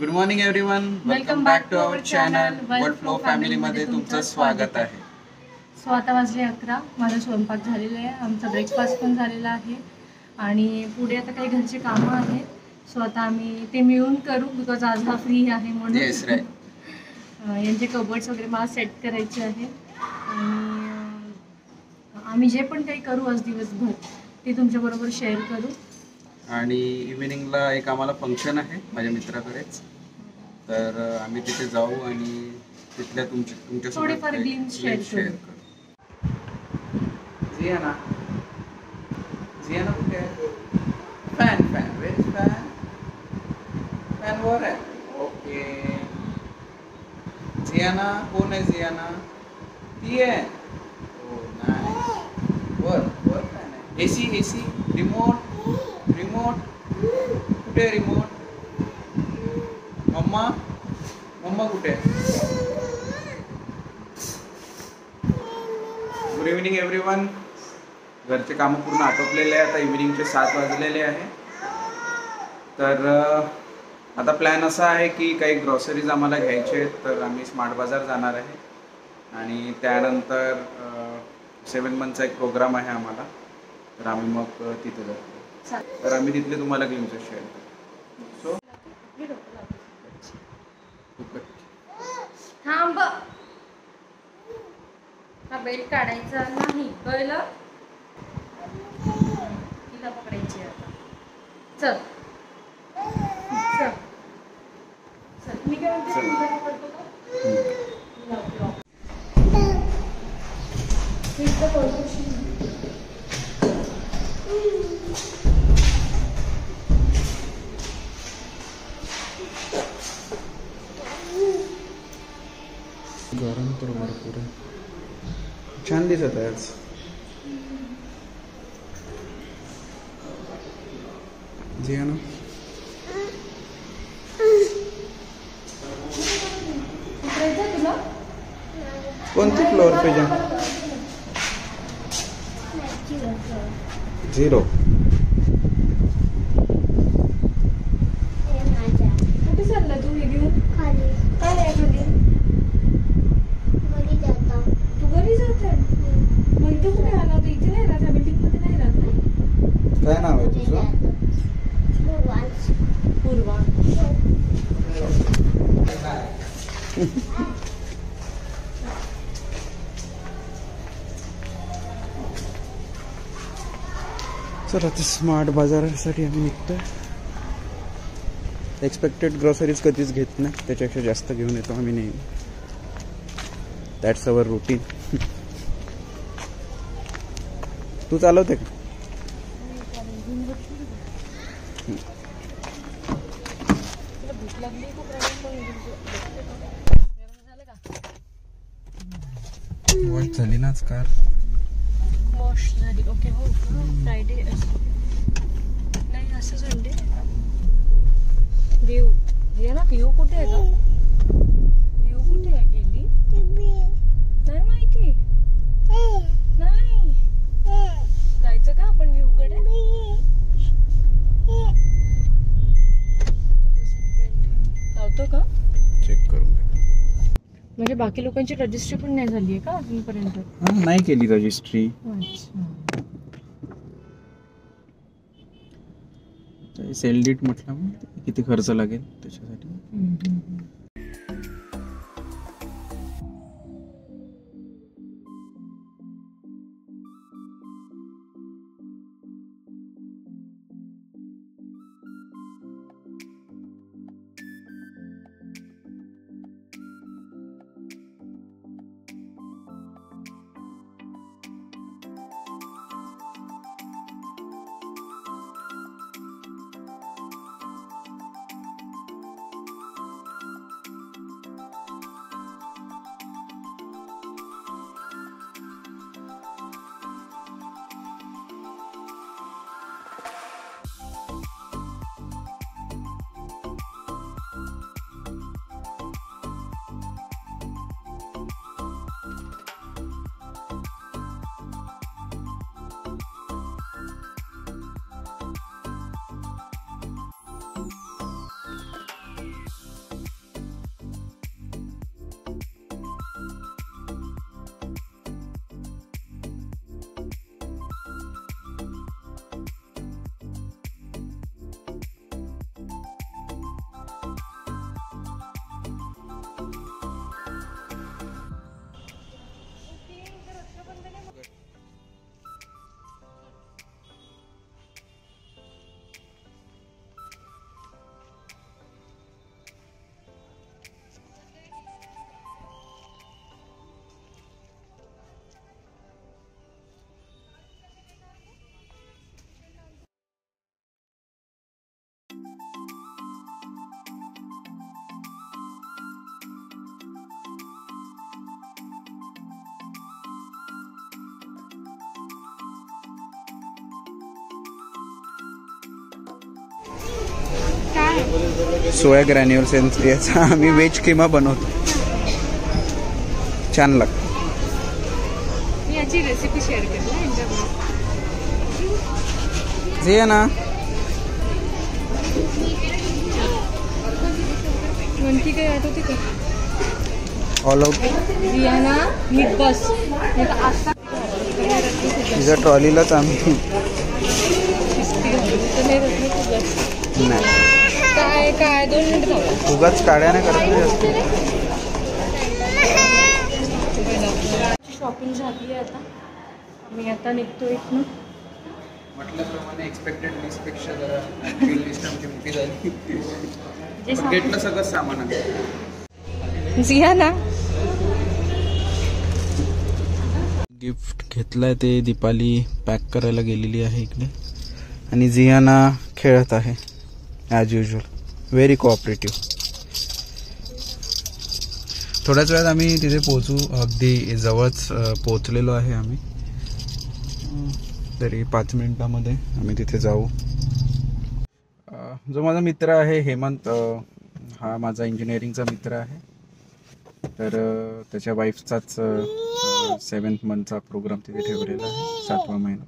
Good morning everyone, welcome back to our channel World Flow family मध्ये तुमचं स्वागत आहे. सो आता वाजले 11. माझा स्वयंपाक झालेला आहे, आमचा ब्रेकफास्ट पण झालेला आहे आणि पुढे आता काही घरचे कामं आहेत. सो आता आम्ही ते मिळून करू बिकॉज आज हा फ्री आहे म्हणून. Yes right. यांचे कबर्ड्स वगैरे मला सेट करायचे आहे आणि आम्ही जे पण काही करू आज दिवसभर ते तुमच्याबरोबर शेअर करू. आणि इव्हिनिंगला एक आम्हाला फंक्शन आहे माझ्या मित्राकडेच, तर आम्ही तिथे जाऊ आणि तिथल्या तुमच्यासोबत थोडेफार ग्लिम्स शेअर करू. जियाना कुठे आहे? फॅन वेर इज फॅन वर आहे. ओके, जियाना कोण आहे? जियाना ती आहे. हो नाईस. वर फॅन आहे. एसी रिमोट कुठे? रिमोट मम्मा कुठे? Good evening everyone. घरचे कामं पूर्ण आटोपलेले आहे. आता इव्हिनिंगचे 7 वाजलेले आहे. तर आता प्लॅन असा आहे की काही ग्रॉसरीज आम्हाला घ्यायचे आहेत, तर आम्ही स्मार्ट बाजार जाणार आहे आणि त्यानंतर 7 मंथचा एक प्रोग्राम आहे आम्हाला, तर आम्ही मग तिथे जातो. तर आम्ही तिथले तुम्हाला ग्लिम्सेस शेअर करू. सो थांब, हा बेल्ट काढायचा नाही, कळलं? तिला पकडायची आता. चल मी काय म्हणते, गरम तर भरपूर आहे. छान दिसत आहे आज. जियाना तुला कोणती फ्लोअर पे जा? 0. कुठे चालला तू हे घेऊन? काय आहे खाली? तू घरी जात आहे? मग इथे कुठे आला? तू इथे नाही राहत, बिल्डिंग मध्ये नाही राहत ना? काय नाव आहे तुझं? पूर्वा. चल आता स्मार्ट बाजारासाठी आम्ही निघतोय. एक्सपेक्टेड ग्रॉसरीज कधीच घेत नाही, त्याच्यापेक्षा जास्त घेऊन येतो आम्ही नेहमी. That's our routine. तू चालवते का? वॉश झाली नाच कार. वॉश झाली. ओके. हो का? फ्रायडे नाही, असं संडे. व्ह्यू हे ना, व्ह्यू कुठे आहे का? व्ह्यू कुठे आहे? गेली नाही माहिती. नाही जायचं का आपण व्ह्यू कडे? लावतो का? चेक करू. म्हणजे बाकी लोकांची रजिस्ट्री पण नाही झाली आहे का अजूनपर्यंत? नाही केली रजिस्ट्री. सेल डीट म्हटलं किती खर्च लागेल त्याच्यासाठी. सोया ग्रॅन्युअल्स याचा आम्ही व्हेज किमा बनवतो, छान लागतो. मी याची रेसिपी शेअर केली यांच्याबरोबर. जे ना म्हणती काही आठवते का? ऑल आउट रियाना नीट बस. आता तिच्या ट्रॉलीलाच आम्ही नाही काय काय 2 मिनिट उगाच काड्या नाही करत जास्त. शॉपिंग झाली आहे आता. मी आता निघतो इथून. म्हटल्याप्रमाणे एक्सपेक्टेड लिस्टपेक्षा जरा ॲक्च्युअल लिस्ट आमची मोठी झाली. घेतलं सगळं सामान आहे. जिया ना गिफ्ट घेतलंय ते दीपाली पॅक करायला गेलेली आहे इकडे, आणि जियाना खेळत आहे ॲज युजल. Very cooperative. थोड्याच वेळात आम्ही तिथे पोहोचू. अगदी जवळच पोहोचलेलो आहे आम्ही. तरी 5 मिनिटामध्ये आम्ही तिथे जाऊ. जो माझा मित्र आहे हेमंत, हा माझा इंजिनिअरिंगचा मित्र आहे. तर त्याच्या वाईफचाच 7th मंथचा प्रोग्राम तिथे ठेवलेला आहे, 7वा महिना.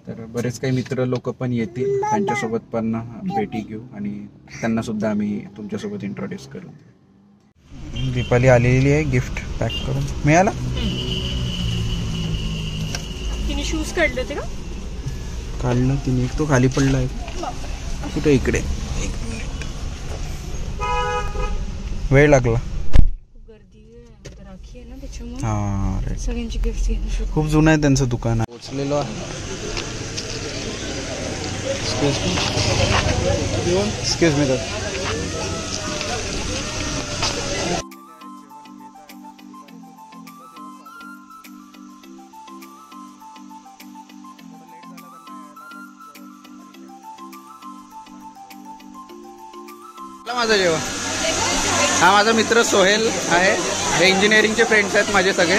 तर बरेच काही मित्र लोक पण येतील, त्यांच्यासोबत पण भेटी घेऊ आणि त्यांना सुद्धा आम्ही तुमच्यासोबत इंट्रोड्यूस करू. दीपाली आलेली आहे गिफ्ट पॅक करून. मिळाला? तिने शूज काढले होते का? काढलं तिने. एक तो खाली पडला आहे कुठे इकडे. 1 मिनिट, वेळ लागला. हा राईट. सगळ्यांची गिफ्ट घेणं खूप जुनं आहे त्यांचं दुकान. पोचलेलो आहे. Excuse me sir. माझं जेवण. हा माझा मित्र सोहेल आहे. हे इंजिनिअरिंगचे फ्रेंड्स आहेत माझे सगळे.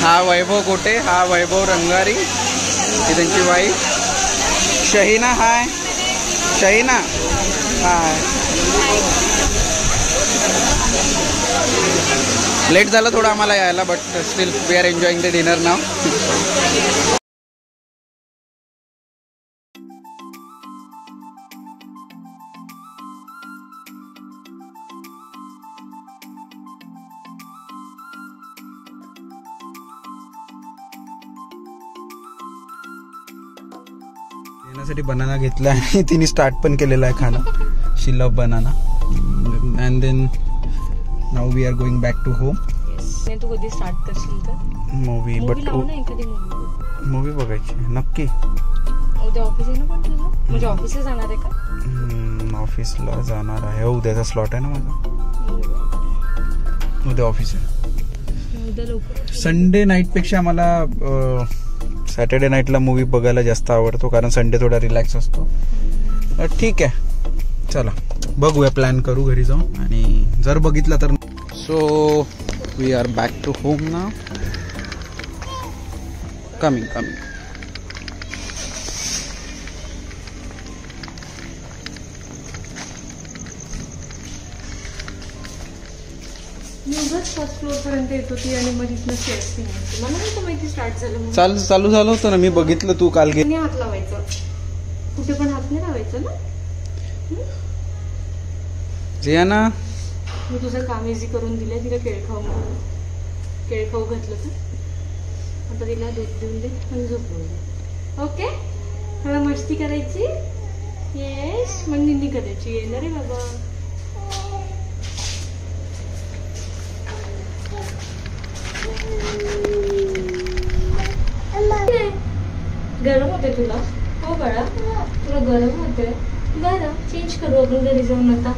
हा वैभव गोटे, हा वैभव रंगारी, ही त्यांची वाईफ शहीना. हाय शहीना. हाय. लेट झालं थोडं आम्हाला यायला, but still we are enjoying the dinner now. येण्यासाठी बनाना घेतला आणि तिने स्टार्ट पण केलेला आहे खाणं. She love banana. And then now we are going back to home. तू कधी स्टार्ट करशील तर मूवी. बट एखादी मूवी बघायची नक्की. उद्या ऑफिस आहे ना पण तुझं? म्हणजे ऑफिसला जाणार आहे का? ऑफिसला जाणार आहे. उद्याचा स्लॉट आहे ना माझा. उद्या ऑफिस आहे. उद्या लवकर. संडे नाईटपेक्षा आम्हाला सॅटर्डे नाईटला मूवी बघायला जास्त आवडतो, कारण संडे थोडा रिलॅक्स असतो. ठीक आहे, चला बघूया, प्लॅन करू घरी जाऊन. आणि जर बघितलं तर. So we are back to home now. Coming. First floor पर्यंत येत होती आणि मग इथनं स्टेअर्स नाही. मला नाही माहिती स्टार्ट झालं. चालू झालं होतं ना, मी बघितलं. तू काल नाही हात लावायचं, कुठे पण हात नाही लावायचं ना. जियाना, मी तुझं काम इझी करून दिलंय. तिला केळखाऊ घातलं तर आता तिला दूध देऊन दे आणि झोपवून दे. ओके, मला मस्ती करायची. येस, मग निंदी करायची. येणार रे बाबा. गरम होते तुला? हो बाळा, तुला गरम होते. बरं, चेंज करू आपण घरी जाऊन आता.